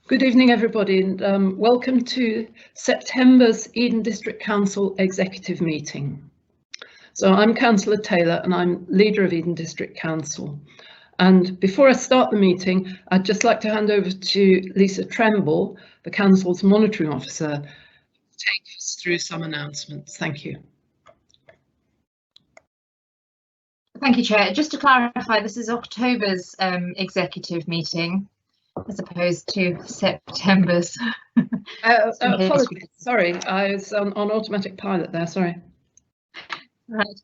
Good evening, everybody, and welcome to September's Eden District Council Executive Meeting. So I'm Councillor Taylor and I'm leader of Eden District Council. And before I start the meeting, I'd just like to hand over to Lisa Tremble, the Council's monitoring officer, to take us through some announcements. Thank you. Thank you, Chair. Just to clarify, this is October's executive meeting, as opposed to September's. Apologies, sorry, I was on automatic pilot there, sorry. Right.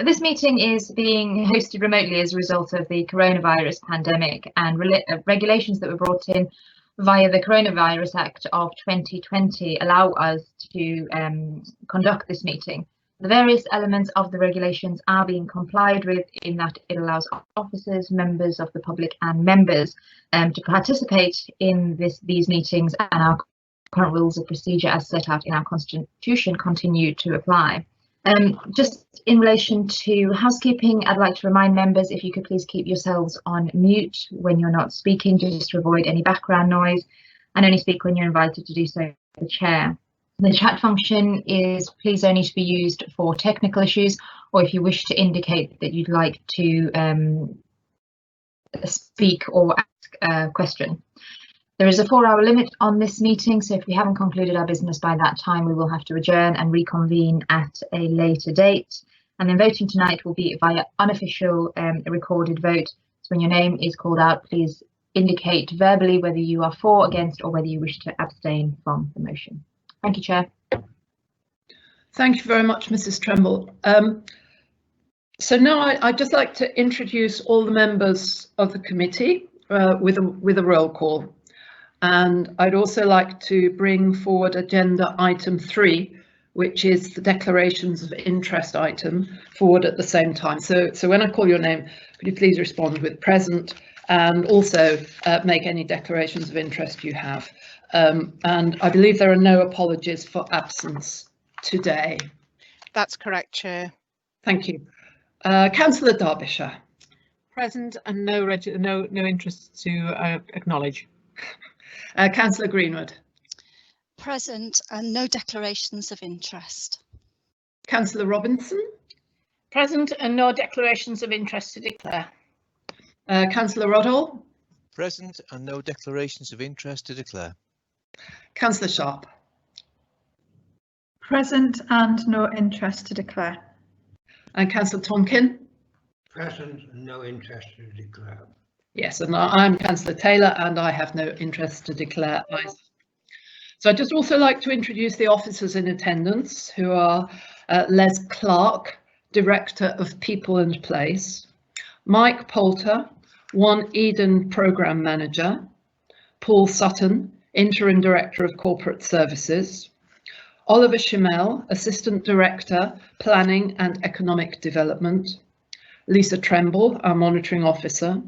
This meeting is being hosted remotely as a result of the coronavirus pandemic and regulations that were brought in via the Coronavirus Act of 2020 allow us to conduct this meeting. The various elements of the regulations are being complied with in that it allows officers, members of the public and members to participate in these meetings, and our current rules of procedure as set out in our constitution continue to apply. Just in relation to housekeeping, I'd like to remind members if you could please keep yourselves on mute when you're not speaking, just to avoid any background noise, and only speak when you're invited to do so by the chair. The chat function is please only to be used for technical issues, or if you wish to indicate that you'd like to speak or ask a question. There is a 4-hour limit on this meeting, so if we haven't concluded our business by that time, we will have to adjourn and reconvene at a later date. And then voting tonight will be via unofficial recorded vote. So when your name is called out, please indicate verbally whether you are for, against, or whether you wish to abstain from the motion. Thank you, Chair. Thank you very much, Mrs. Tremble. So now I'd just like to introduce all the members of the committee with a roll call. And I'd also like to bring forward agenda item 3, which is the declarations of interest item, forward at the same time. So when I call your name, could you please respond with present, and also make any declarations of interest you have. And I believe there are no apologies for absence today. That's correct, Chair. Thank you. Councillor Derbyshire. Present and no interest to acknowledge. Councillor Greenwood. Present and no declarations of interest. Councillor Robinson. Present and no declarations of interest to declare. Councillor Roddle. Present and no declarations of interest to declare. Councillor Sharp. Present and no interest to declare. And Councillor Tonkin. Present and no interest to declare. Yes, and I'm Councillor Taylor and I have no interest to declare either. So I'd just also like to introduce the officers in attendance, who are Les Clark, Director of People and Place, Mike Poulter, One Eden Programme Manager, Paul Sutton, Interim Director of Corporate Services, Oliver Schimmel, Assistant Director, Planning and Economic Development, Lisa Tremble, our Monitoring Officer,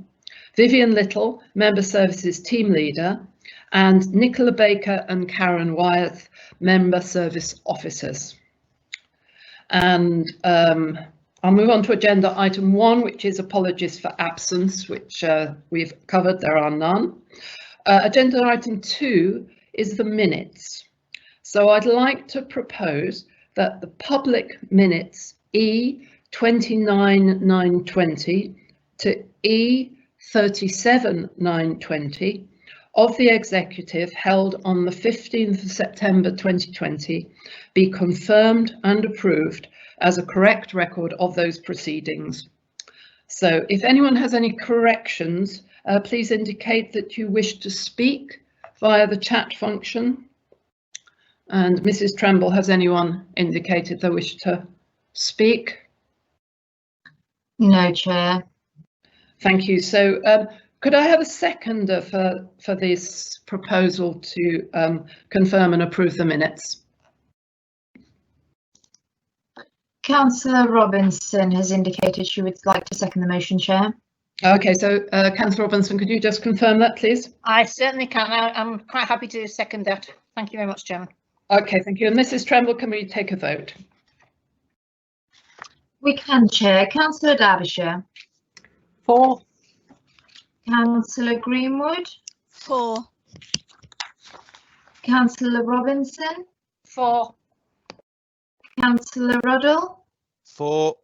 Vivian Little, Member Services Team Leader, and Nicola Baker and Karen Wyeth, Member Service Officers. And I'll move on to agenda item 1, which is apologies for absence, which we've covered, there are none. Agenda item 2 is the minutes. So I'd like to propose that the public minutes E29-920 to E37-920 of the executive held on the 15th of September 2020 be confirmed and approved as a correct record of those proceedings. So if anyone has any corrections, please indicate that you wish to speak via the chat function. And Mrs. Tremble, has anyone indicated they wish to speak? No, Chair. Thank you. So could I have a seconder for this proposal to confirm and approve the minutes? Councillor Robinson has indicated she would like to second the motion, Chair. OK, so Councillor Robinson, could you just confirm that, please? I certainly can. I'm quite happy to second that. Thank you very much, Chairman. OK, thank you. And Mrs. Tremble, can we take a vote? We can, Chair. Councillor Derbyshire. For. Councillor Greenwood. For. Councillor Robinson, For. Councillor Ruddle, For.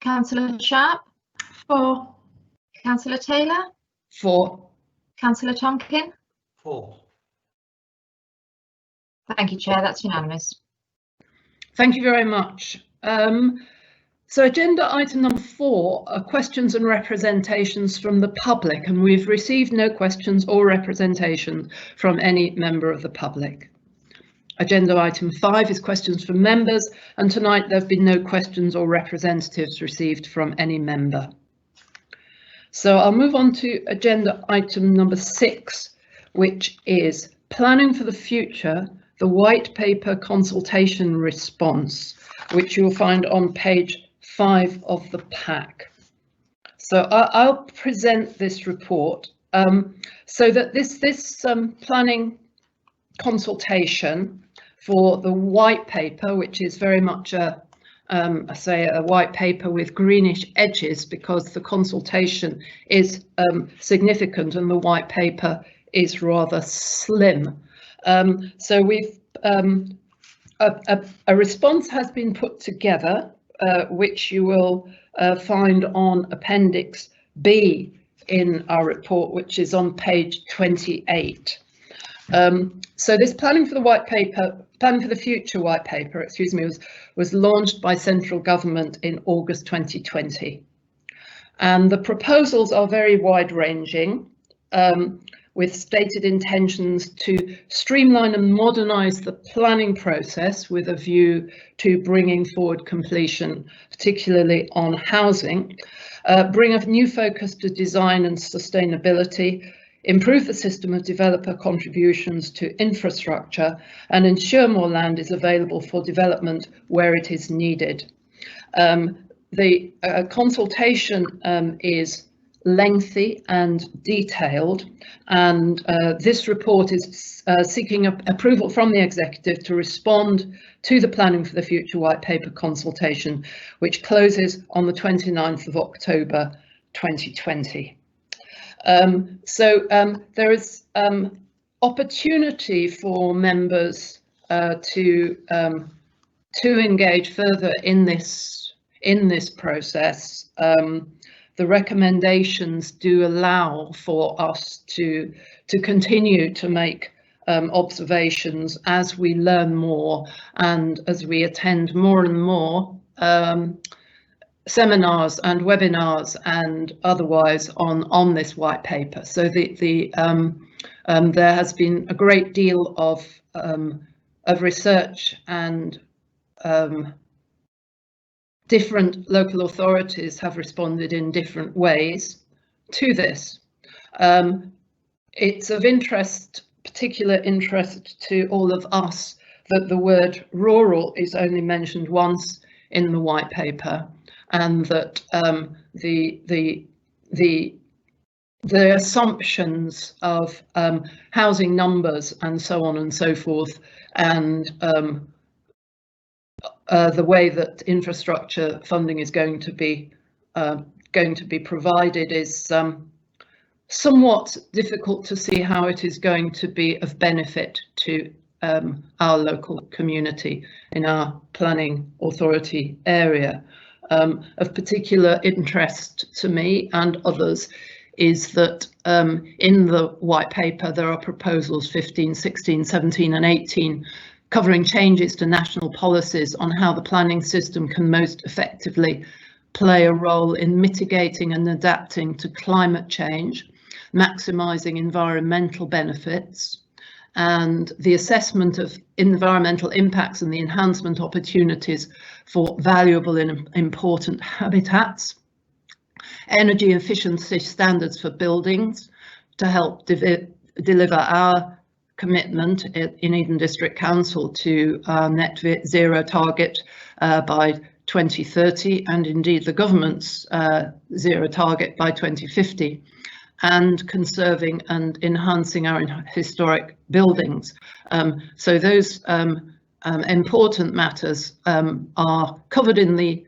Councillor Sharp, 4. Councillor Taylor, For. Councillor Tonkin. 4. Thank you, Chair. That's unanimous. Thank you very much. So agenda item number 4 are questions and representations from the public, and we've received no questions or representation from any member of the public. Agenda item 5 is questions from members, and tonight there have been no questions or representatives received from any member. So I'll move on to agenda item number 6, which is planning for the future, the white paper consultation response, which you'll find on page 5 of the pack. So I'll present this report. So that this planning consultation for the white paper, which is very much a white paper with greenish edges, because the consultation is significant and the white paper is rather slim. So we've a response has been put together, which you will find on Appendix B in our report, which is on page 28. So this planning for the future white paper, excuse me, was launched by central government in August 2020, and the proposals are very wide-ranging, with stated intentions to streamline and modernise the planning process with a view to bringing forward completion, particularly on housing, bring a new focus to design and sustainability, improve the system of developer contributions to infrastructure, and ensure more land is available for development where it is needed. The consultation is lengthy and detailed, and this report is seeking approval from the executive to respond to the Planning for the Future White Paper consultation, which closes on the 29th of October 2020. There is opportunity for members to engage further in this process. The recommendations do allow for us to continue to make observations as we learn more and as we attend more and more seminars and webinars and otherwise on this white paper. So there has been a great deal of research, and different local authorities have responded in different ways to this. It's of particular interest to all of us that the word rural is only mentioned once in the white paper, and that the assumptions of housing numbers and so on and so forth, and the way that infrastructure funding is going to be provided is somewhat difficult to see how it is going to be of benefit to our local community in our planning authority area. Of particular interest to me and others is that in the white paper there are proposals 15, 16, 17 and 18 covering changes to national policies on how the planning system can most effectively play a role in mitigating and adapting to climate change, maximising environmental benefits, and the assessment of environmental impacts and the enhancement opportunities for valuable and important habitats, energy efficiency standards for buildings to help deliver our commitment in Eden District Council to our net zero target by 2030, and indeed the government's zero target by 2050, and conserving and enhancing our historic buildings. So those important matters are covered in the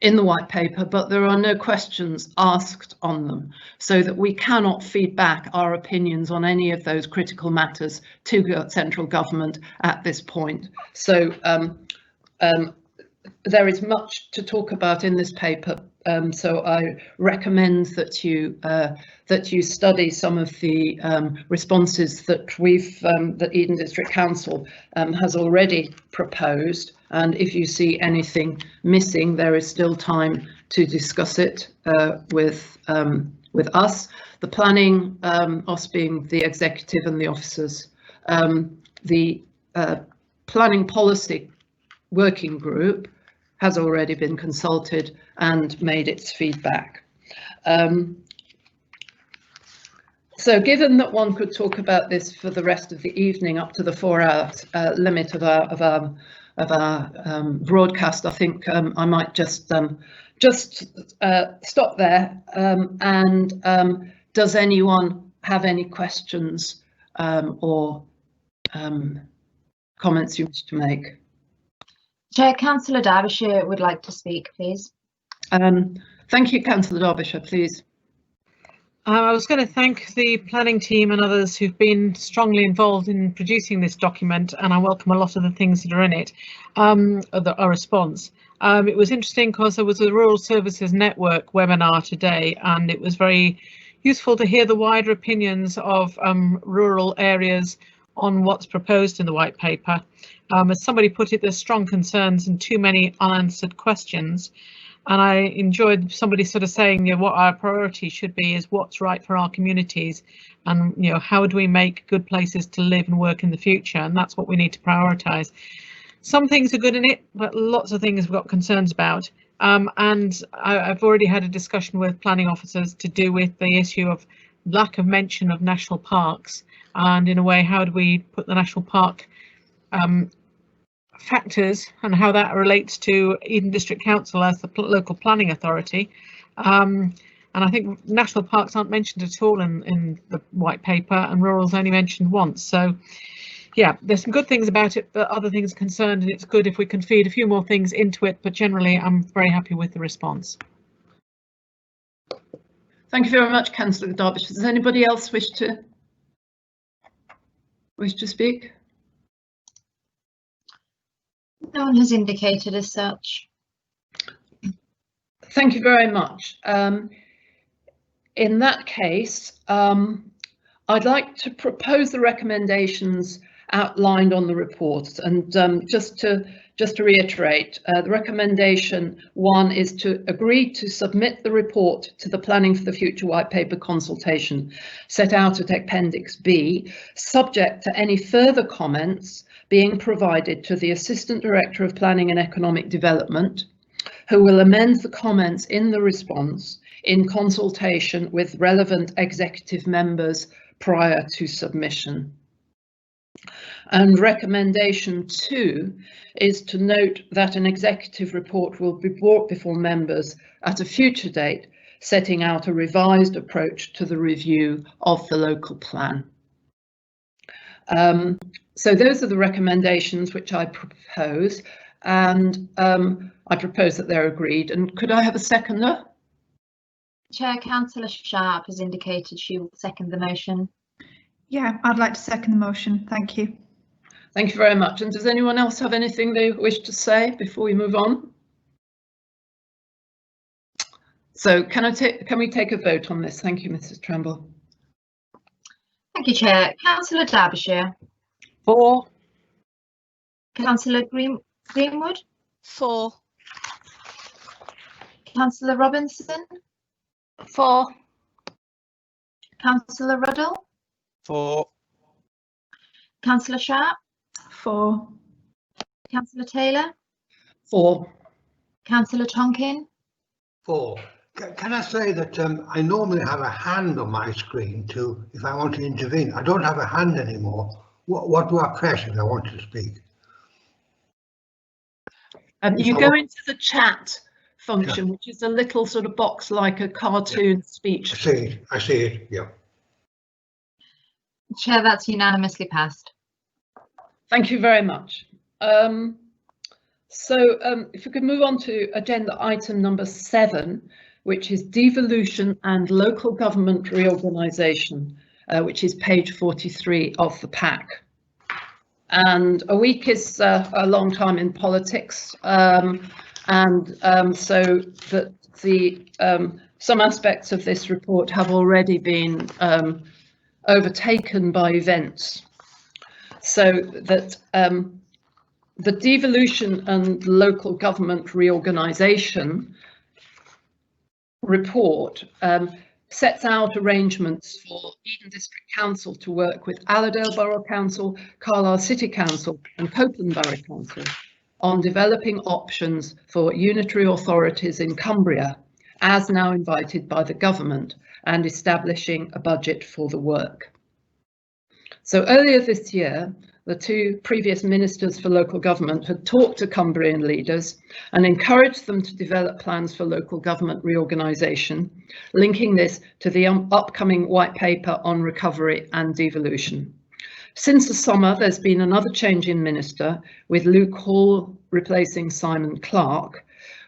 in the white paper, but there are no questions asked on them, so that we cannot feed back our opinions on any of those critical matters to central government at this point. So there is much to talk about in this paper, so I recommend that you study some of the responses that that Eden District Council has already proposed. And if you see anything missing, there is still time to discuss it with us, the planning, us being the executive and the officers. The planning policy working group has already been consulted and made its feedback. So given that one could talk about this for the rest of the evening up to the 4-hour limit of our broadcast, I think I might just stop there. Does anyone have any questions or comments you wish to make? Chair, Councillor Derbyshire would like to speak, please. Thank you, Councillor Derbyshire, please. I was going to thank the planning team and others who've been strongly involved in producing this document, and I welcome a lot of the things that are in it, our response. It was interesting because there was a Rural Services Network webinar today, and it was very useful to hear the wider opinions of rural areas on what's proposed in the white paper. As somebody put it, there's strong concerns and too many unanswered questions. And I enjoyed somebody sort of saying, what our priority should be is what's right for our communities, and how do we make good places to live and work in the future, and that's what we need to prioritise. Some things are good in it, but lots of things we've got concerns about. And I've already had a discussion with planning officers to do with the issue of lack of mention of national parks, and in a way, how do we put the national park factors and how that relates to Eden District Council as the local planning authority. And I think national parks aren't mentioned at all in the white paper, and rural's only mentioned once. So yeah, there's some good things about it, but other things concerned, and it's good if we can feed a few more things into it, but generally I'm very happy with the response. Thank you very much, Councillor Derbyshire. Does anybody else wish to speak? No one has indicated as such. Thank you very much. In that case, I'd like to propose the recommendations outlined on the report, and just to reiterate, the recommendation 1 is to agree to submit the report to the Planning for the Future White Paper consultation set out at Appendix B, subject to any further comments being provided to the Assistant Director of Planning and Economic Development, who will amend the comments in the response in consultation with relevant executive members prior to submission. And recommendation 2 is to note that an executive report will be brought before members at a future date, setting out a revised approach to the review of the local plan. So those are the recommendations which I propose, and I propose that they're agreed. And could I have a seconder? Chair, Councillor Sharp has indicated she will second the motion. Yeah, I'd like to second the motion. Thank you. Thank you very much. And does anyone else have anything they wish to say before we move on? So can we take a vote on this? Thank you, Mrs. Tremble. Thank you, Chair. Councillor Derbyshire. 4. Councillor Greenwood. 4. Councillor Robinson. 4. Councillor Ruddle. 4. Councillor Sharp. 4. Councillor Taylor. 4. Councillor Tonkin. 4. Can I say that I normally have a hand on my screen too if I want to intervene. I don't have a hand anymore. What do I press if I want to speak? You go into the chat function, which is a little sort of box like a cartoon speech. I see it, yeah. Chair, that's unanimously passed. Thank you very much. So if we could move on to agenda item number 7, which is devolution and local government reorganisation, which is page 43 of the pack. And a week is a long time in politics, so that the some aspects of this report have already been overtaken by events, so that the devolution and local government reorganisation report sets out arrangements for Eden District Council to work with Allerdale Borough Council, Carlisle City Council and Copeland Borough Council on developing options for unitary authorities in Cumbria, as now invited by the government, and establishing a budget for the work. So earlier this year, the 2 previous ministers for local government had talked to Cumbrian leaders and encouraged them to develop plans for local government reorganisation, linking this to the upcoming white paper on recovery and devolution. Since the summer, there's been another change in minister, with Luke Hall replacing Simon Clarke,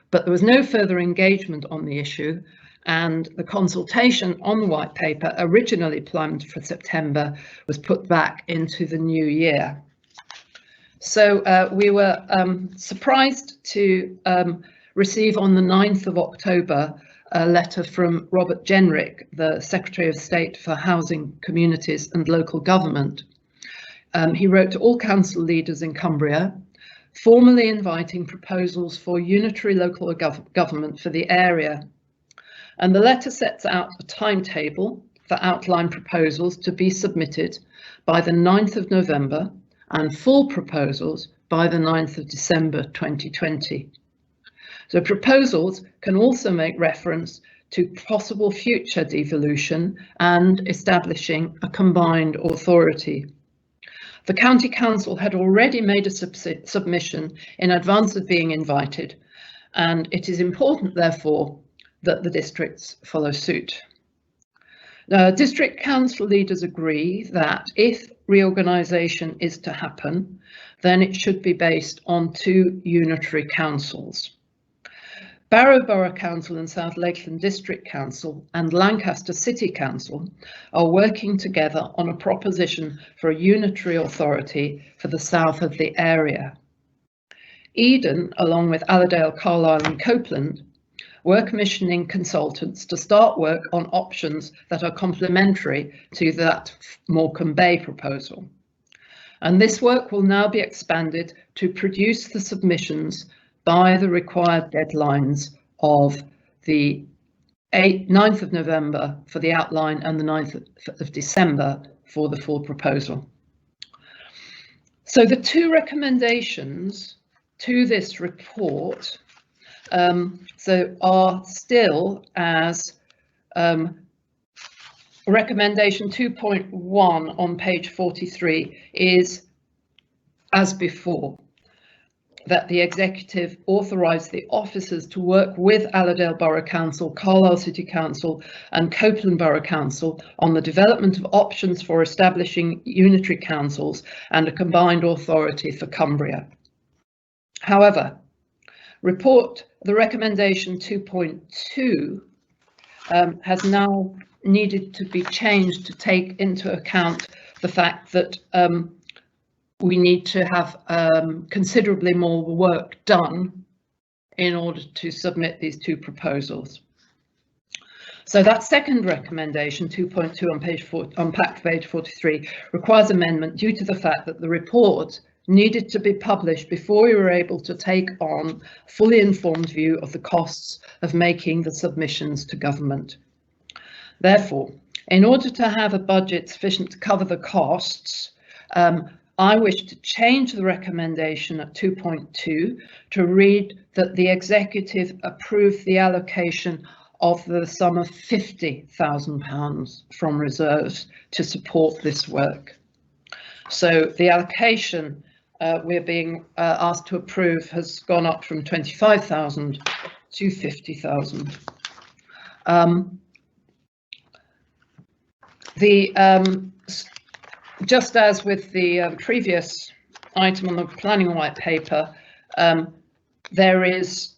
but there was no further engagement on the issue, and the consultation on the white paper, originally planned for September, was put back into the new year. So we were surprised to receive on the 9th of October a letter from Robert Jenrick, the Secretary of State for Housing, Communities and Local Government. He wrote to all council leaders in Cumbria, formally inviting proposals for unitary local government for the area. And the letter sets out a timetable for outline proposals to be submitted by the 9th of November and full proposals by the 9th of December 2020. So proposals can also make reference to possible future devolution and establishing a combined authority. The County Council had already made a submission in advance of being invited, and it is important, therefore, that the districts follow suit. Now, district council leaders agree that if reorganisation is to happen, then it should be based on 2 unitary councils. Barrow Borough Council and South Lakeland District Council and Lancaster City Council are working together on a proposition for a unitary authority for the south of the area. Eden, along with Allerdale, Carlisle and Copeland, were commissioning consultants to start work on options that are complementary to that Morecambe Bay proposal. And this work will now be expanded to produce the submissions by the required deadlines of the 9th of November for the outline and the 9th of December for the full proposal. So the 2 recommendations to this report are still as recommendation 2.1 on page 43 is as before, that the executive authorise the officers to work with Allerdale Borough Council, Carlisle City Council and Copeland Borough Council on the development of options for establishing unitary councils and a combined authority for Cumbria. However, the recommendation 2.2 has now needed to be changed to take into account the fact that we need to have considerably more work done in order to submit these 2 proposals. So that second recommendation, 2.2 on page 43, requires amendment due to the fact that the report needed to be published before we were able to take on a fully informed view of the costs of making the submissions to government. Therefore, in order to have a budget sufficient to cover the costs, I wish to change the recommendation at 2.2 to read that the executive approve the allocation of the sum of £50,000 from reserves to support this work. So the allocation we're being asked to approve has gone up from 25,000 to 50,000. Just as with the previous item on the planning white paper, there is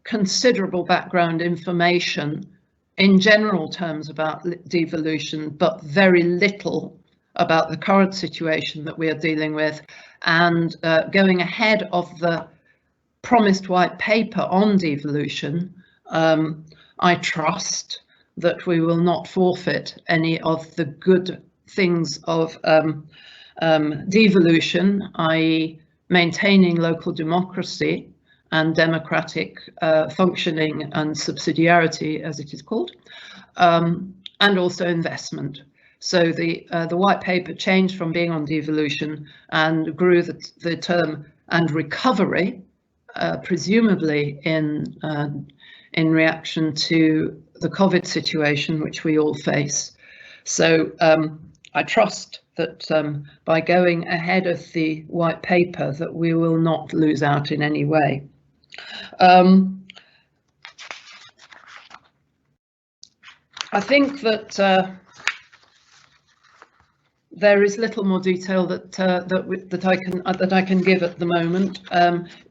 considerable background information in general terms about devolution, but very little about the current situation that we are dealing with. And going ahead of the promised white paper on devolution, I trust that we will not forfeit any of the good things of devolution, i.e. maintaining local democracy and democratic functioning and subsidiarity, as it is called, and also investment. So the white paper changed from being on devolution and grew the term and recovery, presumably in reaction to the COVID situation which we all face. So I trust that by going ahead of the white paper that we will not lose out in any way. I think that there is little more detail that I can give at the moment.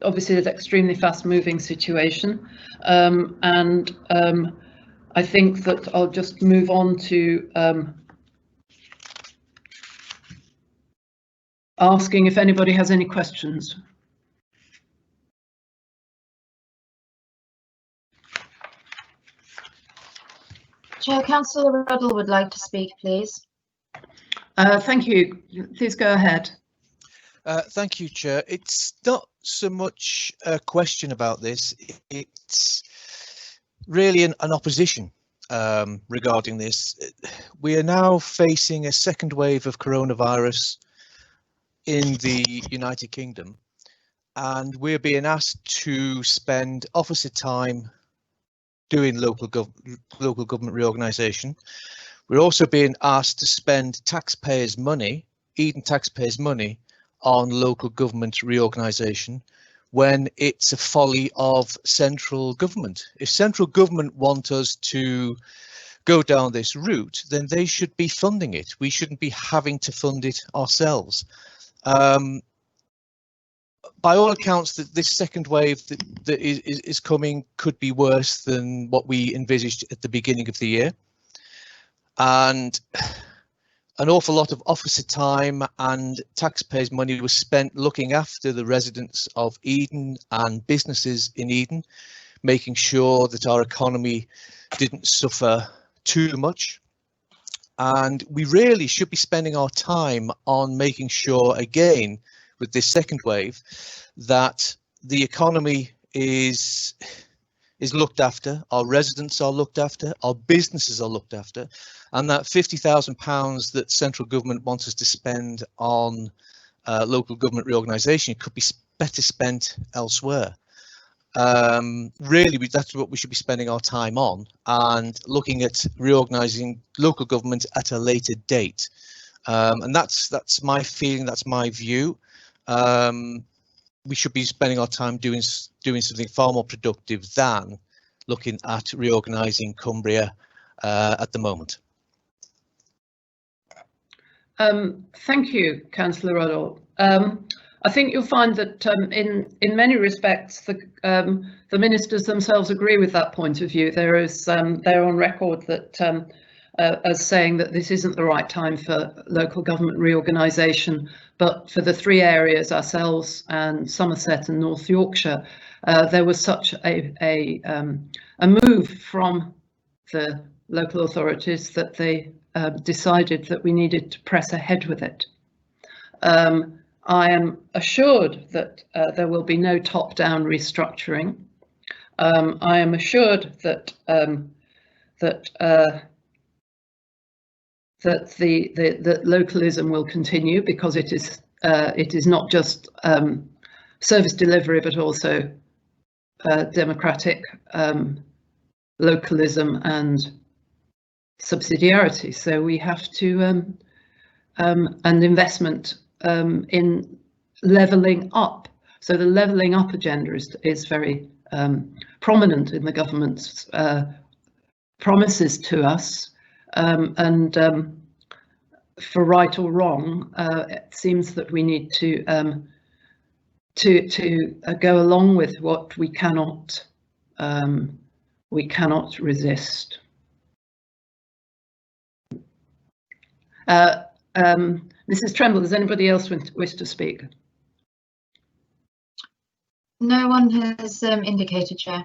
Obviously, it's an extremely fast-moving situation, and I think that I'll just move on to asking if anybody has any questions. Chair, Councillor Ruddle would like to speak, please. Thank you. Please go ahead. Thank you, Chair. It's not so much a question about this, it's really an opposition regarding this. We are now facing a second wave of coronavirus in the United Kingdom, and we're being asked to spend opposite time doing local government reorganisation. We're also being asked to spend taxpayers' money, Eden taxpayers' money, on local government reorganisation when it's a folly of central government. If central government want us to go down this route, then they should be funding it. We shouldn't be having to fund it ourselves. By all accounts, that this second wave that is coming could be worse than what we envisaged at the beginning of the year. And an awful lot of officer time and taxpayers' money was spent looking after the residents of Eden and businesses in Eden, making sure that our economy didn't suffer too much. And we really should be spending our time on making sure, again, with this second wave, that the economy is looked after, our residents are looked after, our businesses are looked after, and that £50,000 that central government wants us to spend on local government reorganisation could be better spent elsewhere. Really, that's what we should be spending our time on, and looking at reorganising local government at a later date. And that's my feeling, that's my view. We should be spending our time doing something far more productive than looking at reorganising Cumbria at the moment. Thank you, Councillor Ruddle. I think you'll find that in many respects the ministers themselves agree with that point of view. They're on record that as saying that this isn't the right time for local government reorganisation, but for the three areas, ourselves and Somerset and North Yorkshire, there was such a move from the local authorities that they decided that we needed to press ahead with it. I am assured that there will be no top-down restructuring. I am assured that that localism will continue, because it is not just service delivery but also democratic localism and subsidiarity. So we have to and investment in levelling up. So the levelling up agenda is very prominent in the government's promises to us. And for right or wrong, it seems that we need to to go along with what we cannot resist. Mrs. Tremble, does anybody else wish to speak? No one has indicated, Chair.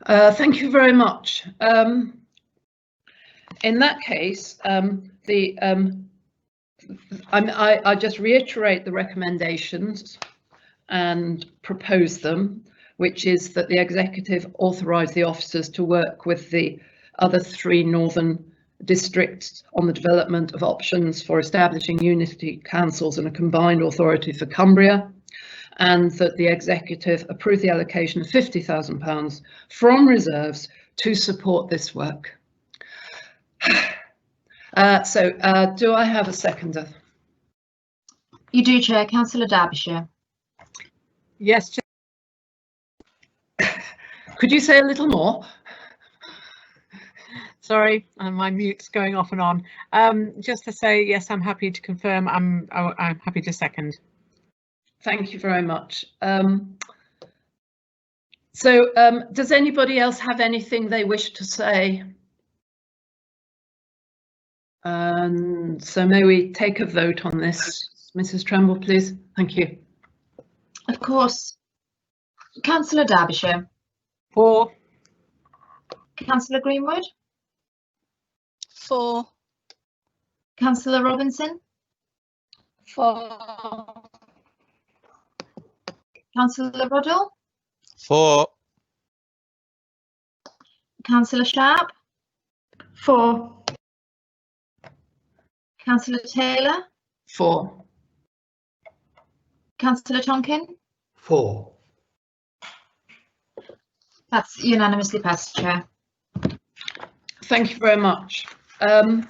Thank you very much. In that case, I just reiterate the recommendations and propose them, which is that the executive authorise the officers to work with the other 3 northern districts on the development of options for establishing unity councils and a combined authority for Cumbria, and that the executive approve the allocation of £50,000 from reserves to support this work. Do I have a seconder? You do, Chair. Councillor Derbyshire. Yes, Chair. Could you say a little more? Sorry, my mute's going off and on. Just to say, yes, I'm happy to confirm. I'm happy to second. Thank you very much. Does anybody else have anything they wish to say? So may we take a vote on this? Mrs. Tremble, please. Thank you. Of course. Councillor Derbyshire. For. Councillor Greenwood. For. Councillor Robinson. For. Councillor Ruddle. For. Councillor Sharp. For. Councillor Taylor. For. Councillor Tonkin. For. That's unanimously passed, Chair. Thank you very much. Let's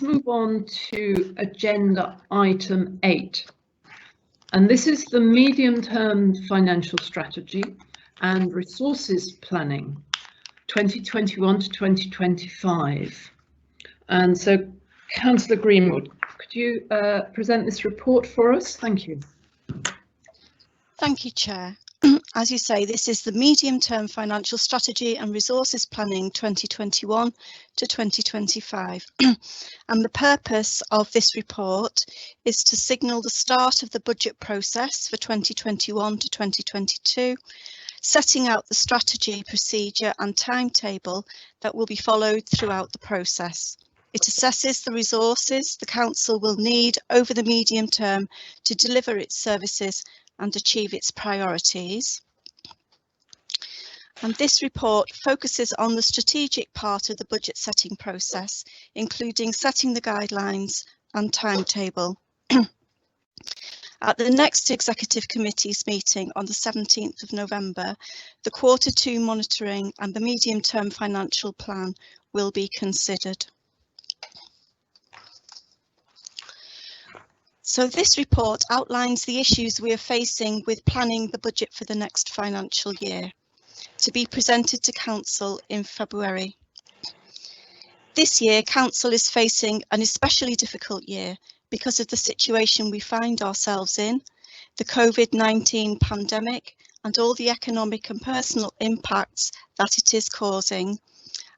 move on to agenda item 8. And this is the medium-term financial strategy and resources planning 2021 to 2025. And so, Councillor Greenwood, could you present this report for us? Thank you. Thank you, Chair. As you say, this is the medium-term financial strategy and resources planning 2021 to 2025. And the purpose of this report is to signal the start of the budget process for 2021 to 2022, setting out the strategy, procedure and timetable that will be followed throughout the process. It assesses the resources the Council will need over the medium term to deliver its services and achieve its priorities. And this report focuses on the strategic part of the budget setting process, including setting the guidelines and timetable. At the next Executive Committee's meeting on the 17th of November, the Q2 monitoring and the medium-term financial plan will be considered. So this report outlines the issues we are facing with planning the budget for the next financial year, to be presented to Council in February. This year, Council is facing an especially difficult year because of the situation we find ourselves in, the COVID-19 pandemic and all the economic and personal impacts that it is causing,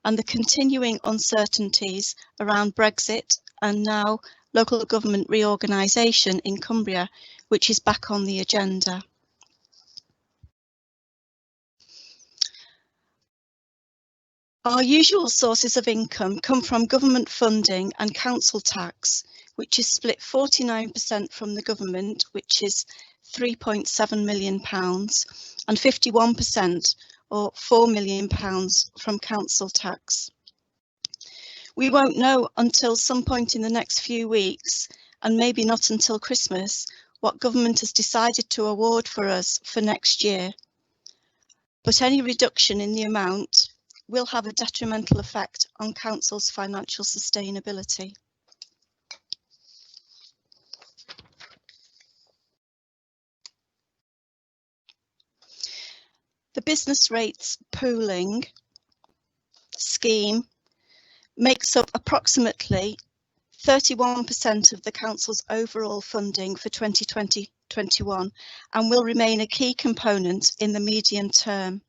and the continuing uncertainties around Brexit and now local government reorganisation in Cumbria, which is back on the agenda. Our usual sources of income come from government funding and council tax, which is split 49% from the government, which is £3.7 million, and 51% or £4 million from council tax. We won't know until some point in the next few weeks, and maybe not until Christmas, what government has decided to award for us for next year. But any reduction in the amount will have a detrimental effect on Council's financial sustainability. The business rates pooling scheme makes up approximately 31% of the Council's overall funding for 2020-21 and will remain a key component in the medium term.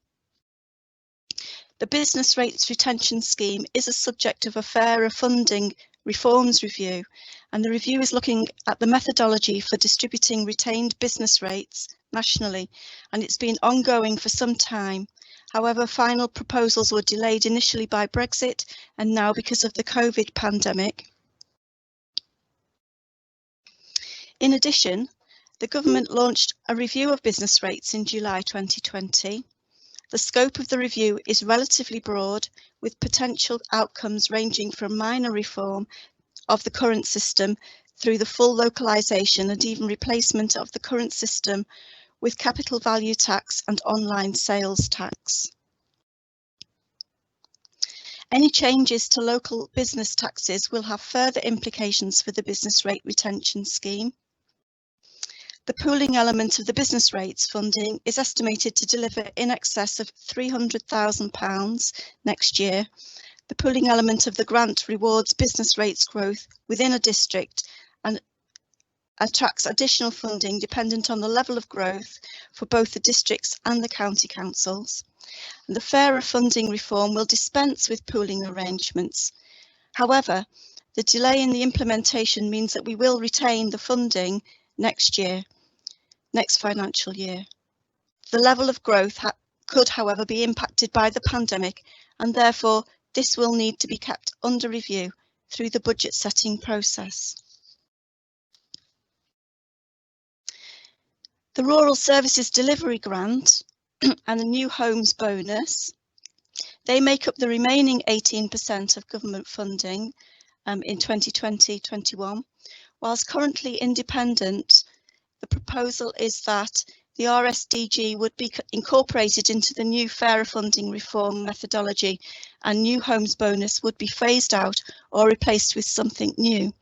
The Business Rates Retention Scheme is a subject of a fairer funding reforms review, and the review is looking at the methodology for distributing retained business rates nationally, and it's been ongoing for some time. However, final proposals were delayed initially by Brexit and now because of the COVID pandemic. In addition, the government launched a review of business rates in July 2020. The scope of the review is relatively broad, with potential outcomes ranging from minor reform of the current system through the full localisation and even replacement of the current system with capital value tax and online sales tax. Any changes to local business taxes will have further implications for the business rate retention scheme. The pooling element of the business rates funding is estimated to deliver in excess of £300,000 next year. The pooling element of the grant rewards business rates growth within a district and attracts additional funding dependent on the level of growth for both the districts and the county councils. And the fairer funding reform will dispense with pooling arrangements. However, the delay in the implementation means that we will retain the funding next financial year. The level of growth could, however, be impacted by the pandemic, and therefore this will need to be kept under review through the budget setting process. The Rural Services Delivery Grant and the New Homes Bonus, they make up the remaining 18% of government funding in 2020-21. Whilst currently independent, the proposal is that the RSDG would be incorporated into the new fairer funding reform methodology, and New Homes Bonus would be phased out or replaced with something new.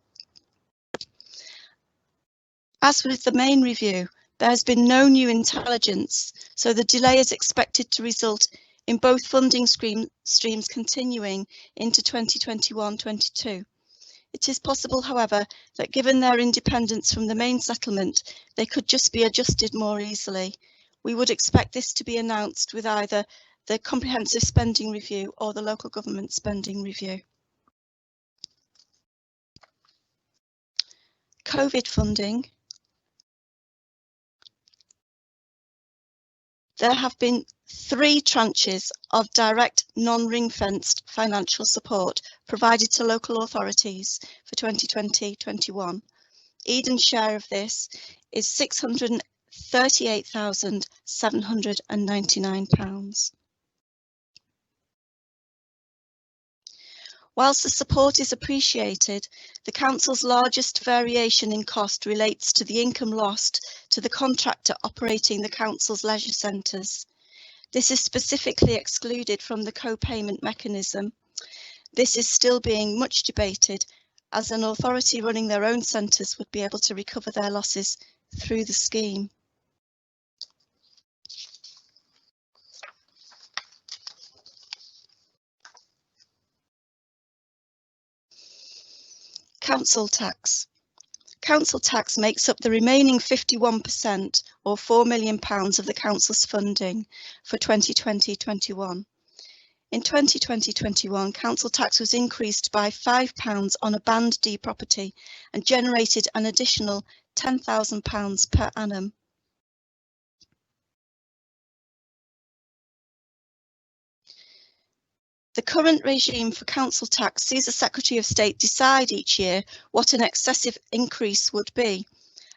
As with the main review, there has been no new intelligence, so the delay is expected to result in both funding streams continuing into 2021-22. It is possible, however, that given their independence from the main settlement, they could just be adjusted more easily. We would expect this to be announced with either the Comprehensive Spending Review or the Local Government Spending Review. COVID funding. There have been 3 tranches of direct non-ring-fenced financial support provided to local authorities for 2020-21. Eden's share of this is £638,799. Whilst the support is appreciated, the Council's largest variation in cost relates to the income lost to the contractor operating the Council's leisure centres. This is specifically excluded from the co-payment mechanism. This is still being much debated, as an authority running their own centres would be able to recover their losses through the scheme. Council tax. Council tax makes up the remaining 51%, or £4 million of the Council's funding for 2020-21. In 2020-21, Council tax was increased by £5 on a Band D property and generated an additional £10,000 per annum. The current regime for council tax sees the Secretary of State decide each year what an excessive increase would be.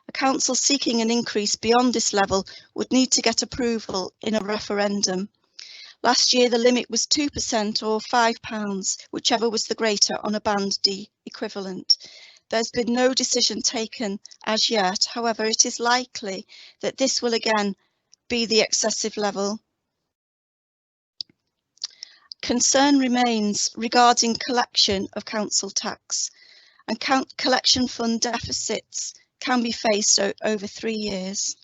A council seeking an increase beyond this level would need to get approval in a referendum. Last year, the limit was 2% or £5, whichever was the greater on a Band D equivalent. There's been no decision taken as yet. However, it is likely that this will again be the excessive level. Concern remains regarding collection of council tax, and collection fund deficits can be faced over 3 years.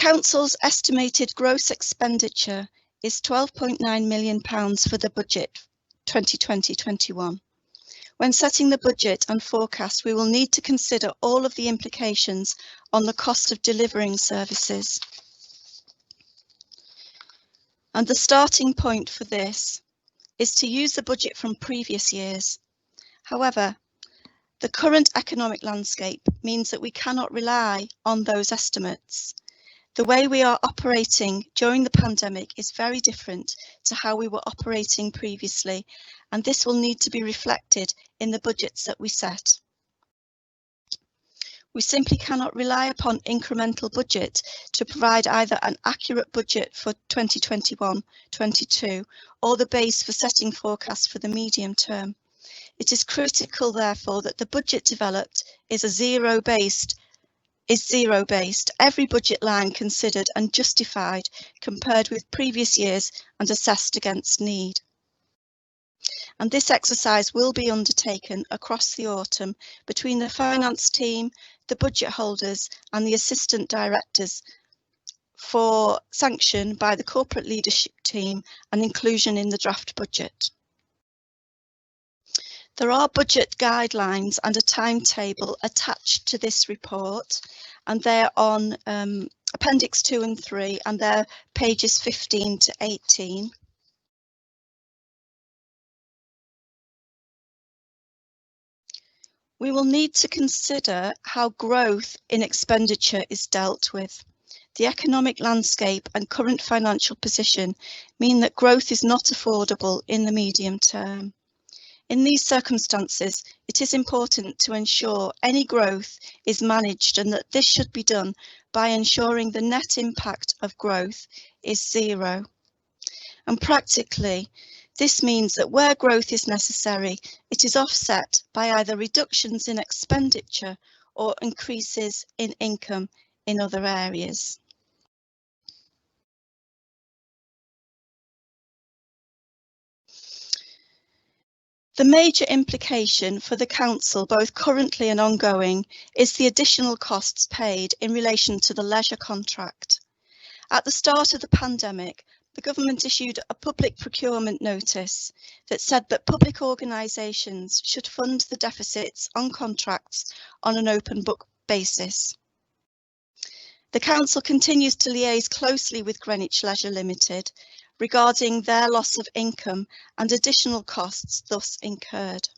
Council's estimated gross expenditure is £12.9 million for the budget 2020-21. When setting the budget and forecast, we will need to consider all of the implications on the cost of delivering services. And the starting point for this is to use the budget from previous years. However, the current economic landscape means that we cannot rely on those estimates. The way we are operating during the pandemic is very different to how we were operating previously, and this will need to be reflected in the budgets that we set. We simply cannot rely upon incremental budget to provide either an accurate budget for 2021-22 or the base for setting forecasts for the medium term. It is critical, therefore, that the budget developed is zero-based, every budget line considered and justified compared with previous years and assessed against need. And this exercise will be undertaken across the autumn between the finance team, the budget holders and the assistant directors for sanction by the corporate leadership team and inclusion in the draft budget. There are budget guidelines and a timetable attached to this report, and they're on Appendix 2 and 3, and they're pages 15 to 18. We will need to consider how growth in expenditure is dealt with. The economic landscape and current financial position mean that growth is not affordable in the medium term. In these circumstances, it is important to ensure any growth is managed, and that this should be done by ensuring the net impact of growth is zero. And practically, this means that where growth is necessary, it is offset by either reductions in expenditure or increases in income in other areas. The major implication for the Council, both currently and ongoing, is the additional costs paid in relation to the leisure contract. At the start of the pandemic, the government issued a public procurement notice that said that public organisations should fund the deficits on contracts on an open book basis. The Council continues to liaise closely with Greenwich Leisure Limited regarding their loss of income and additional costs thus incurred.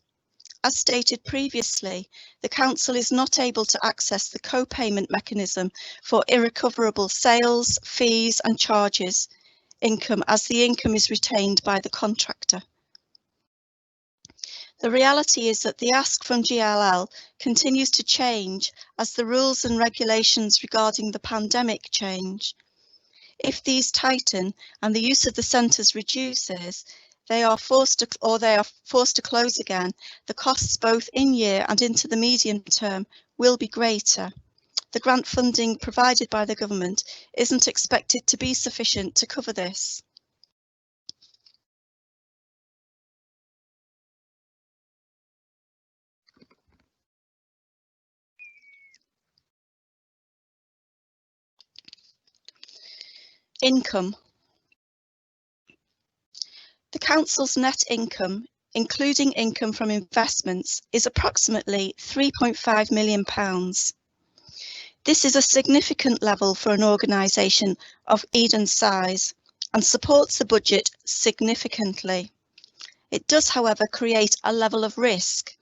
As stated previously, the Council is not able to access the co-payment mechanism for irrecoverable sales, fees and charges income, as the income is retained by the contractor. The reality is that the ask from GLL continues to change as the rules and regulations regarding the pandemic change. If these tighten and the use of the centres reduces, they are forced to close again, the costs both in year and into the medium term will be greater. The grant funding provided by the government isn't expected to be sufficient to cover this. Income. The Council's net income, including income from investments, is approximately £3.5 million. This is a significant level for an organisation of Eden's size and supports the budget significantly. It does, however, create a level of risk,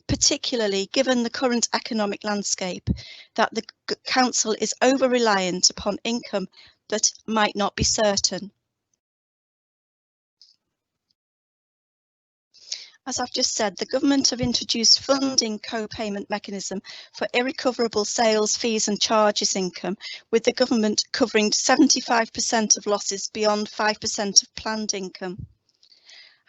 particularly given the current economic landscape, that the Council is over-reliant upon income that might not be certain. As I've just said, the government have introduced funding co-payment mechanism for irrecoverable sales, fees and charges income, with the government covering 75% of losses beyond 5% of planned income.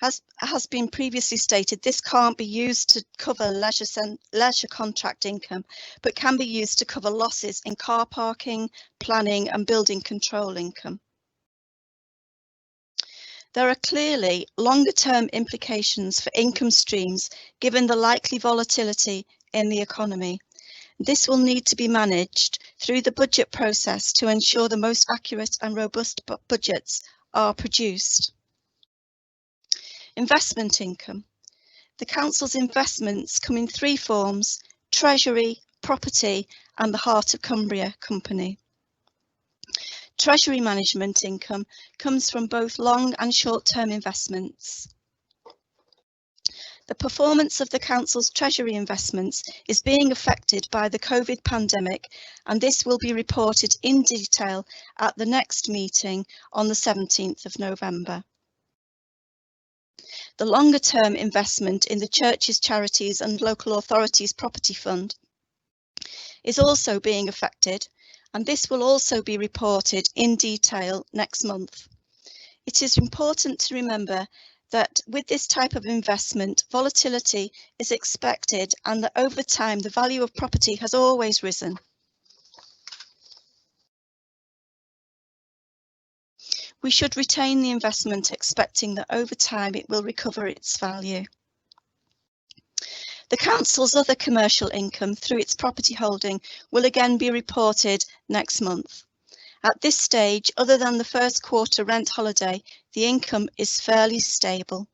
As has been previously stated, this can't be used to cover leisure contract income, but can be used to cover losses in car parking, planning and building control income. There are clearly longer-term implications for income streams given the likely volatility in the economy. This will need to be managed through the budget process to ensure the most accurate and robust budgets are produced. Investment income. The Council's investments come in three forms: Treasury, Property and the Heart of Cumbria Company. Treasury management income comes from both long and short-term investments. The performance of the Council's Treasury investments is being affected by the COVID pandemic, and this will be reported in detail at the next meeting on the 17th of November. The longer-term investment in the Churches, Charities and Local Authorities Property Fund is also being affected, and this will also be reported in detail next month. It is important to remember that with this type of investment, volatility is expected and that over time the value of property has always risen. We should retain the investment, expecting that over time it will recover its value. The Council's other commercial income through its property holding will again be reported next month. At this stage, other than the first quarter rent holiday, the income is fairly stable.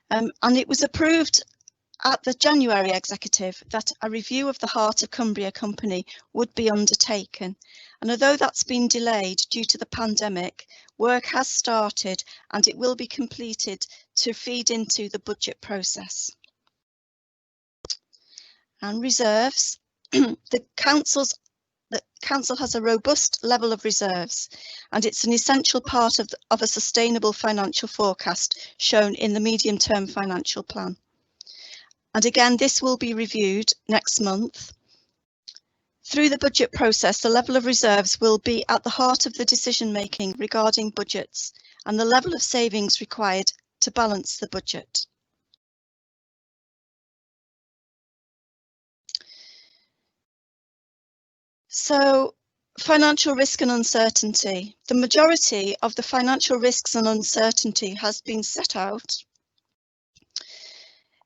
And it was approved at the January executive that a review of the Heart of Cumbria Company would be undertaken. And although that's been delayed due to the pandemic, work has started and it will be completed to feed into the budget process. And reserves. The Council has a robust level of reserves, and it's an essential part of a sustainable financial forecast shown in the medium-term financial plan. And again, this will be reviewed next month. Through the budget process, the level of reserves will be at the heart of the decision-making regarding budgets and the level of savings required to balance the budget. So, financial risk and uncertainty. The majority of the financial risks and uncertainty has been set out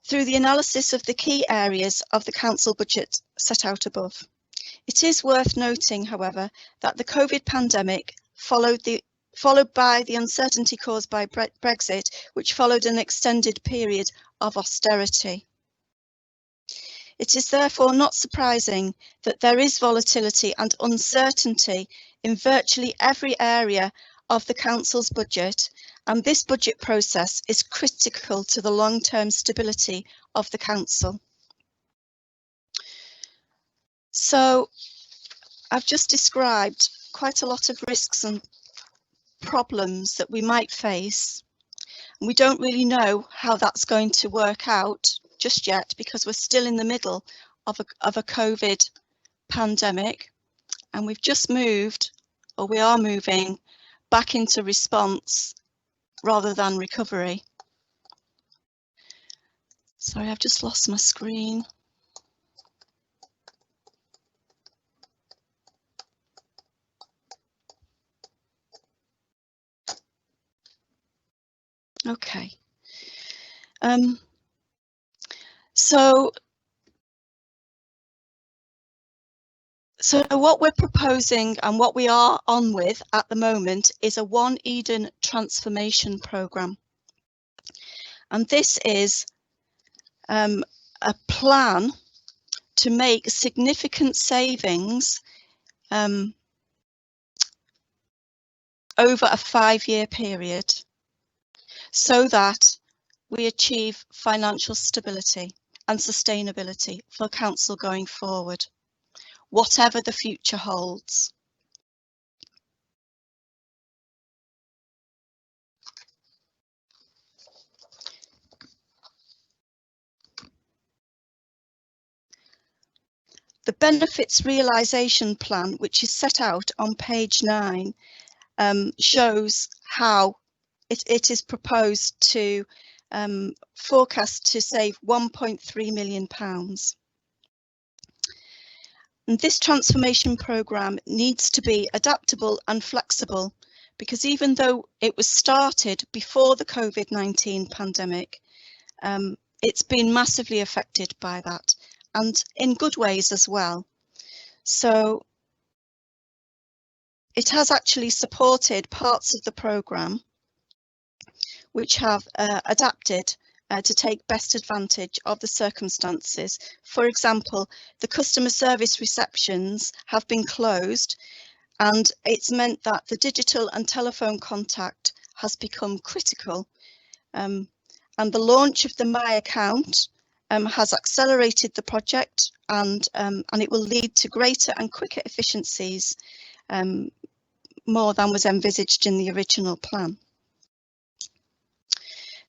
through the analysis of the key areas of the Council budget set out above. It is worth noting, however, that the COVID pandemic followed by the uncertainty caused by Brexit, which followed an extended period of austerity. It is therefore not surprising that there is volatility and uncertainty in virtually every area of the Council's budget, and this budget process is critical to the long-term stability of the Council. So, I've just described quite a lot of risks and problems that we might face. We don't really know how that's going to work out just yet, because we're still in the middle of a COVID pandemic, and we've just moved, or we are moving, back into response rather than recovery. Sorry, I've just lost my screen. Okay. So what we're proposing and what we are on with at the moment is a One Eden transformation programme. And this is a plan to make significant savings over a 5-year period so that we achieve financial stability and sustainability for Council going forward, whatever the future holds. The benefits realisation plan, which is set out on page 9, shows how it is proposed to forecast to save £1.3 million. And this transformation programme needs to be adaptable and flexible, because even though it was started before the COVID-19 pandemic, it's been massively affected by that. and in good ways as well. So it has actually supported parts of the programme which have adapted to take best advantage of the circumstances. For example, the customer service receptions have been closed, and it's meant that the digital and telephone contact has become critical. And the launch of the My Account has accelerated the project, and it will lead to greater and quicker efficiencies, more than was envisaged in the original plan.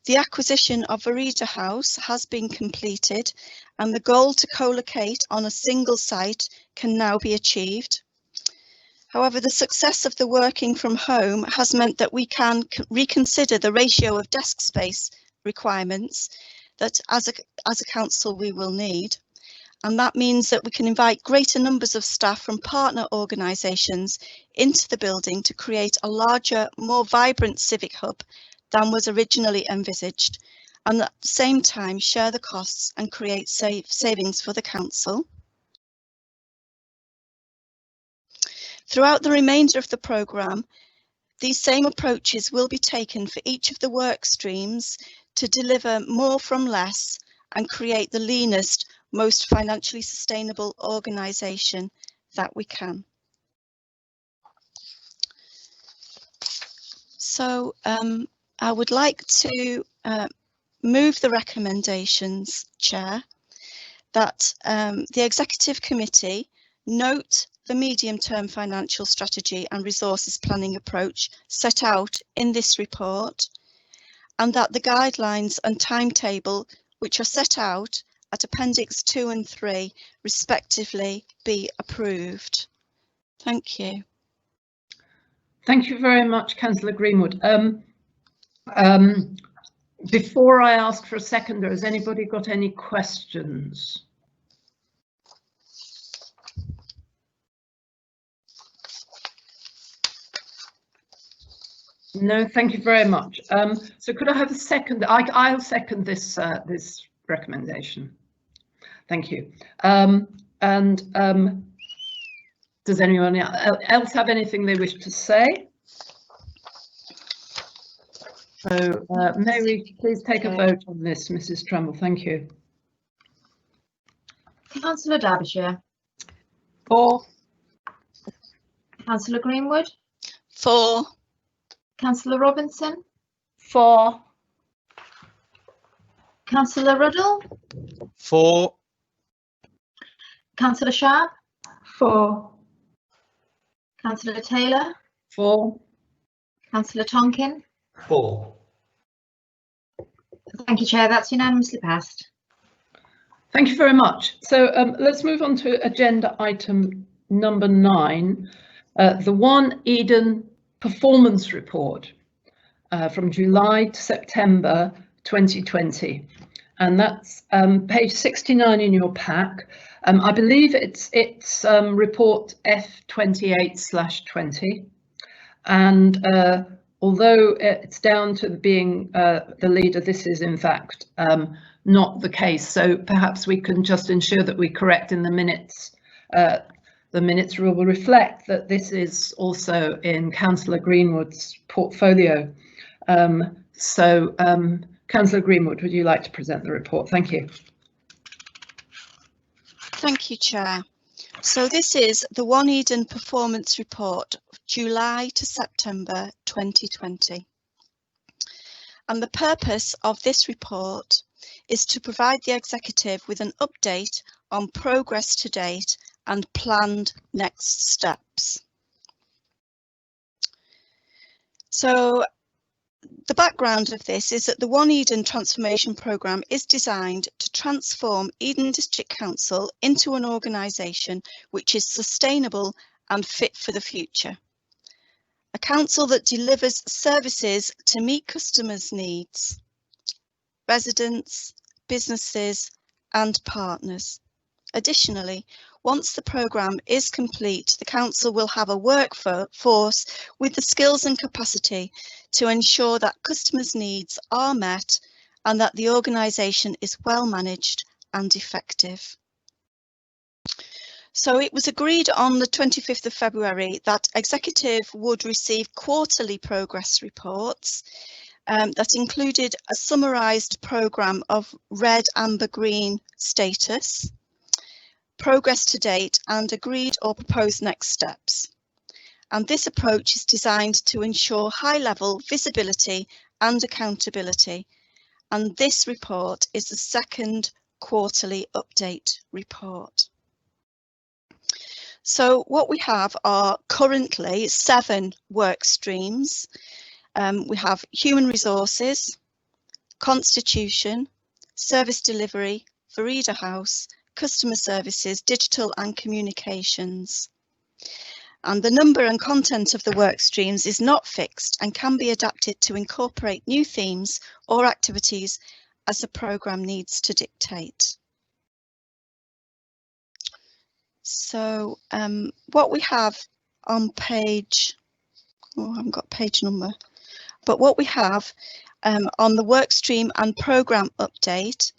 The acquisition of Vereda House has been completed, and the goal to co-locate on a single site can now be achieved. However, the success of the working from home has meant that we can reconsider the ratio of desk space requirements that as a council we will need. And that means that we can invite greater numbers of staff from partner organisations into the building to create a larger, more vibrant civic hub than was originally envisaged, and at the same time share the costs and create savings for the council. Throughout the remainder of the programme, these same approaches will be taken for each of the work streams to deliver more from less and create the leanest, most financially sustainable organisation that we can. So I would like to move the recommendations, Chair, that the Executive Committee note the medium-term financial strategy and resources planning approach set out in this report, and that the guidelines and timetable which are set out at Appendix 2 and 3 respectively be approved. Thank you. Thank you very much, Councillor Greenwood. Before I ask for a seconder, has anybody got any questions? No, thank you very much. So could I have a second? I'll second this this recommendation. Thank you. Does anyone else have anything they wish to say? So may we please take a vote on this, Mrs. Trumbull? Thank you. Councillor Derbyshire. For. Councillor Greenwood. For. Councillor Robinson. For. Councillor Ruddle. For. Councillor Sharp. For. Councillor Taylor. For. Councillor Tonkin. For. Thank you, Chair. That's unanimously passed. Thank you very much. So let's move on to agenda item number 9, the One Eden Performance Report from July to September 2020. And that's page 69 in your pack. I believe it's report F28/20. And although it's down to being the leader, this is in fact not the case. So perhaps we can just ensure that we correct in the minutes. The minutes will reflect that this is also in Councillor Greenwood's portfolio. Councillor Greenwood, would you like to present the report? Thank you. Thank you, Chair. So this is the One Eden Performance Report, July to September 2020. And the purpose of this report is to provide the Executive with an update on progress to date and planned next steps. So the background of this is that the One Eden Transformation Programme is designed to transform Eden District Council into an organisation which is sustainable and fit for the future. A council that delivers services to meet customers' needs, residents, businesses and partners. Additionally, once the programme is complete, the council will have a workforce with the skills and capacity to ensure that customers' needs are met and that the organisation is well managed and effective. So it was agreed on the 25th of February that Executive would receive quarterly progress reports that included a summarised programme of red, amber, green status, progress to date and agreed or proposed next steps. And this approach is designed to ensure high-level visibility and accountability. And this report is the second quarterly update report. So what we have are currently 7 work streams. We have human resources, constitution, service delivery, Vereda House, customer services, digital and communications. And the number and content of the work streams is not fixed and can be adapted to incorporate new themes or activities as the programme needs to dictate. So what we have on page, oh, I haven't got page number, but what we have on the workstream and programme update,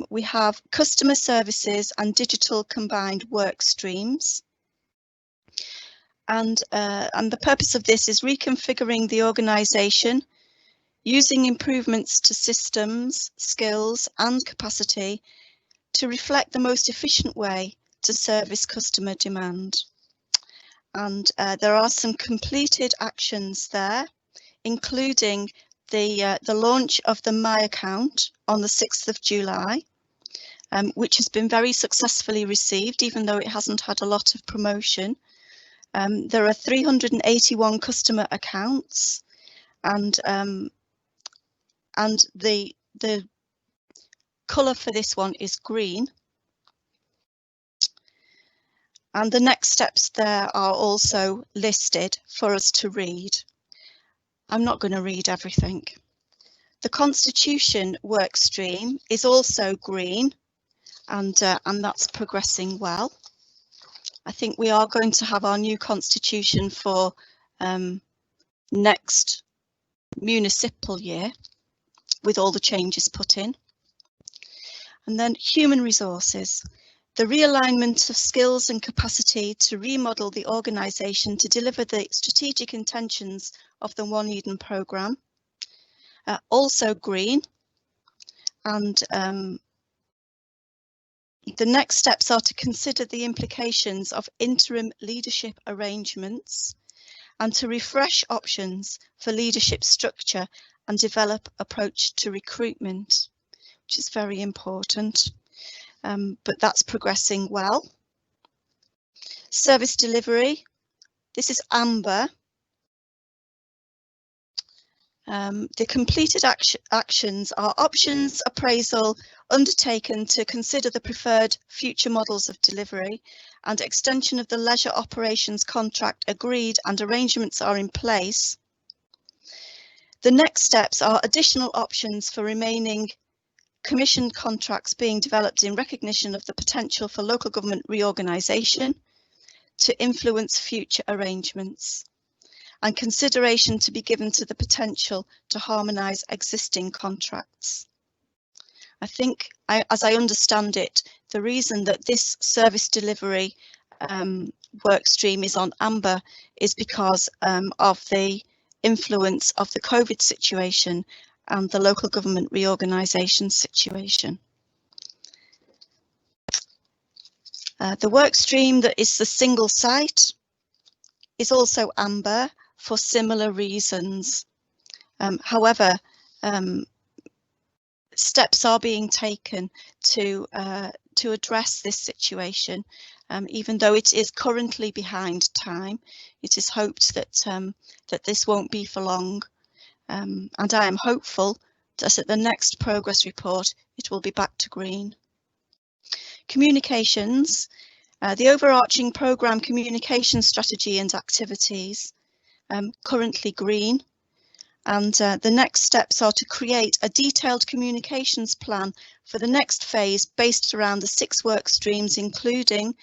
we have customer services and digital combined work streams. And the purpose of this is reconfiguring the organisation, using improvements to systems, skills and capacity to reflect the most efficient way to service customer demand. And there are some completed actions there, including the launch of the My Account on the 6th of July, which has been very successfully received, even though it hasn't had a lot of promotion. There are 381 customer accounts, and the colour for this one is green. And the next steps there are also listed for us to read. I'm not going to read everything. The Constitution work stream is also green, and that's progressing well. I think we are going to have our new constitution for next municipal year with all the changes put in. And then human resources, the realignment of skills and capacity to remodel the organisation to deliver the strategic intentions of the One Eden programme. Also green, and the next steps are to consider the implications of interim leadership arrangements and to refresh options for leadership structure and develop approach to recruitment, which is very important, but that's progressing well. Service delivery, this is amber. The completed actions are options appraisal undertaken to consider the preferred future models of delivery, and extension of the leisure operations contract agreed and arrangements are in place. The next steps are additional options for remaining commissioned contracts being developed in recognition of the potential for local government reorganisation to influence future arrangements, and consideration to be given to the potential to harmonise existing contracts. I think, as I understand it, the reason that this service delivery work stream is on amber is because of the influence of the COVID situation and the local government reorganisation situation. The work stream that is the single site is also amber for similar reasons. However, steps are being taken to address this situation. Even though it is currently behind time, it is hoped that that this won't be for long. And I am hopeful that at the next progress report, it will be back to green. Communications, the overarching programme communication strategy and activities, currently green. And the next steps are to create a detailed communications plan for the next phase based around the 6 work streams, including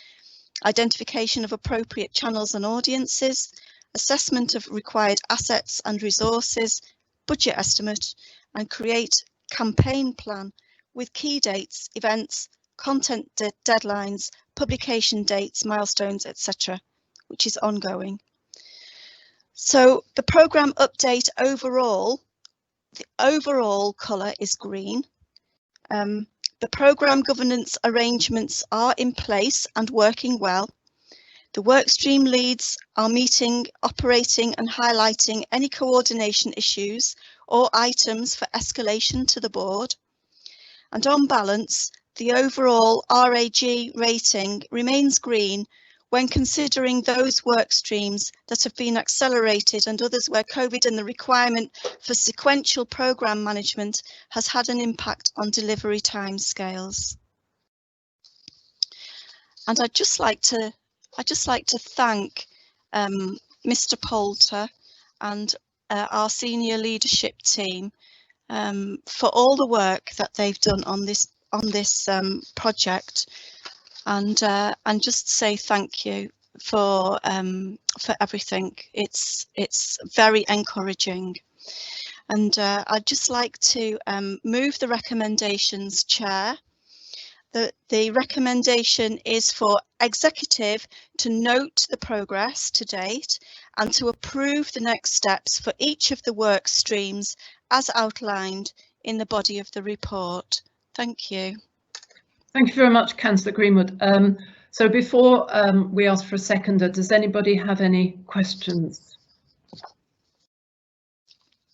identification of appropriate channels and audiences, assessment of required assets and resources, budget estimate, and create campaign plan with key dates, events, content deadlines, publication dates, milestones, etc., which is ongoing. So the programme update overall, the overall colour is green. The programme governance arrangements are in place and working well. The workstream leads are meeting, operating and highlighting any coordination issues or items for escalation to the board. And on balance, the overall RAG rating remains green when considering those work streams that have been accelerated and others where COVID and the requirement for sequential programme management has had an impact on delivery timescales. And I'd just like to thank Mr. Poulter and our senior leadership team for all the work that they've done on this project, and just say thank you for everything. It's very encouraging, and I'd just like to move the recommendations, Chair. The recommendation is for Executive to note the progress to date and to approve the next steps for each of the work streams as outlined in the body of the report. Thank you. Thank you very much, Councillor Greenwood. So before we ask for a seconder, does anybody have any questions?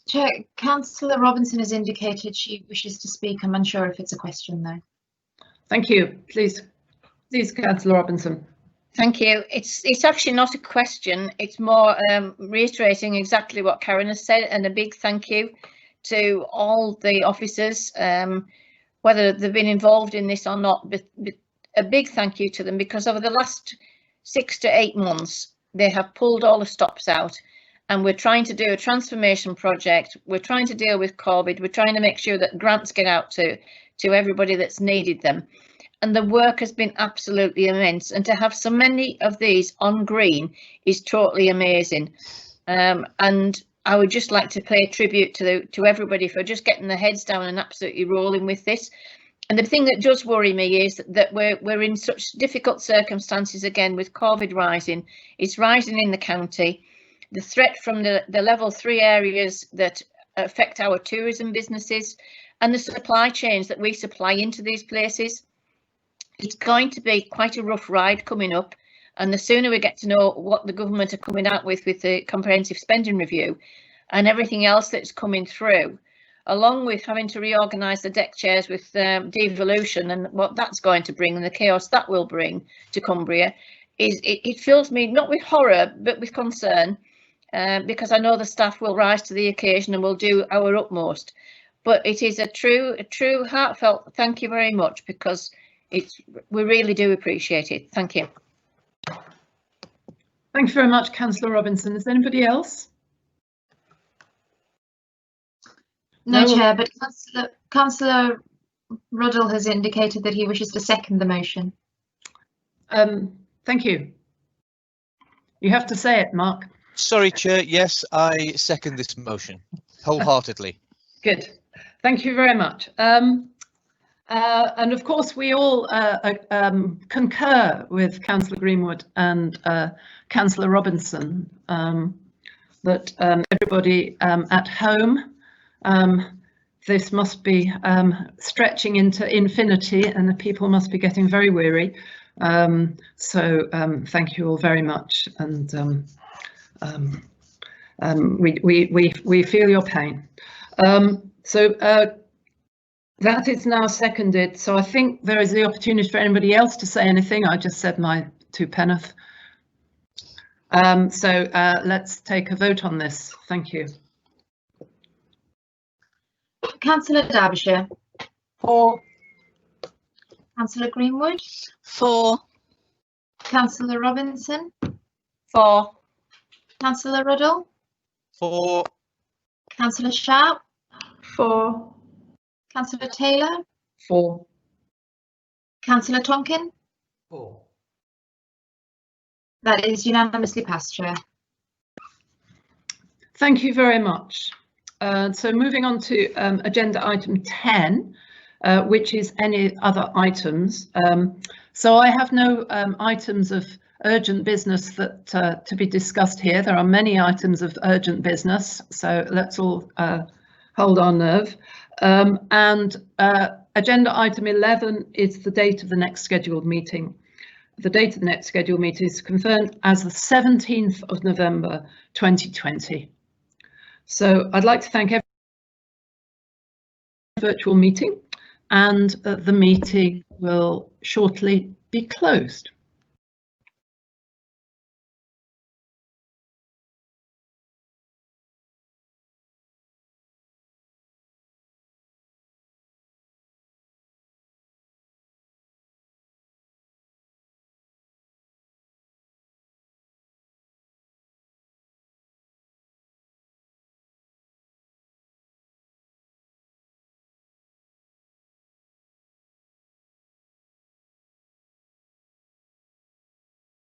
Chair, Councillor Robinson has indicated she wishes to speak. I'm unsure if it's a question though. Thank you. Please, Councillor Robinson. Thank you. It's actually not a question. It's more reiterating exactly what Karen has said, and a big thank you to all the officers, whether they've been involved in this or not, but a big thank you to them, because over the last 6 to 8 months, they have pulled all the stops out, and we're trying to do a transformation project. We're trying to deal with COVID. We're trying to make sure that grants get out to everybody that's needed them. And the work has been absolutely immense. And to have so many of these on green is totally amazing. And I would just like to pay tribute to everybody for just getting their heads down and absolutely rolling with this. And the thing that does worry me is that we're in such difficult circumstances again with COVID rising. It's rising in the county. The threat from the level 3 areas that affect our tourism businesses and the supply chains that we supply into these places. It's going to be quite a rough ride coming up, and the sooner we get to know what the government are coming out with the comprehensive spending review and everything else that's coming through, along with having to reorganise the deck chairs with devolution and what that's going to bring and the chaos that will bring to Cumbria, it fills me not with horror but with concern, because I know the staff will rise to the occasion and will do our utmost. But it is a true heartfelt thank you very much, because we really do appreciate it. Thank you. Thank you very much, Councillor Robinson. Is there anybody else? No, Chair, but Councillor Ruddle has indicated that he wishes to second the motion. Thank you. You have to say it, Mark. Sorry, Chair. Yes, I second this motion wholeheartedly. Good. Thank you very much. And of course, we all concur with Councillor Greenwood and Councillor Robinson that everybody at home, this must be stretching into infinity, and the people must be getting very weary. So thank you all very much, and we feel your pain. So that is now seconded. So I think there is the opportunity for anybody else to say anything. I just said my 2 penneth. So let's take a vote on this. Thank you. Councillor Derbyshire. For. Councillor Greenwood. For. Councillor Robinson. For. Councillor Ruddle. For. Councillor Sharp. For. Councillor Taylor. For. Councillor Tonkin. For. That is unanimously passed, Chair. Thank you very much. So moving on to agenda item 10, which is any other items. So I have no items of urgent business that to be discussed here. There are many items of urgent business, so let's all hold our nerve. Agenda item 11 is the date of the next scheduled meeting. The date of the next scheduled meeting is confirmed as the 17th of November 2020. So I'd like to thank everyone for the virtual meeting, and the meeting will shortly be closed.